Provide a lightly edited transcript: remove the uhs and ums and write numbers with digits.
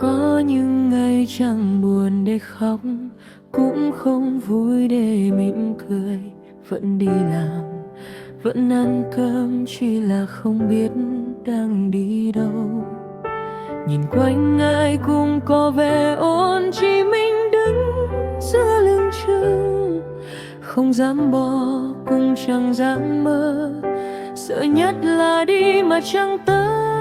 Có những ngày chẳng buồn để khóc, cũng không vui để mỉm cười. Vẫn đi làm, vẫn ăn cơm, chỉ là không biết đang đi đâu. Nhìn quanh ai cũng có vẻ ổn, chỉ mình đứng giữa lưng chừng. Không dám bỏ cũng chẳng dám mơ, sợ nhất là đi mà chẳng tới.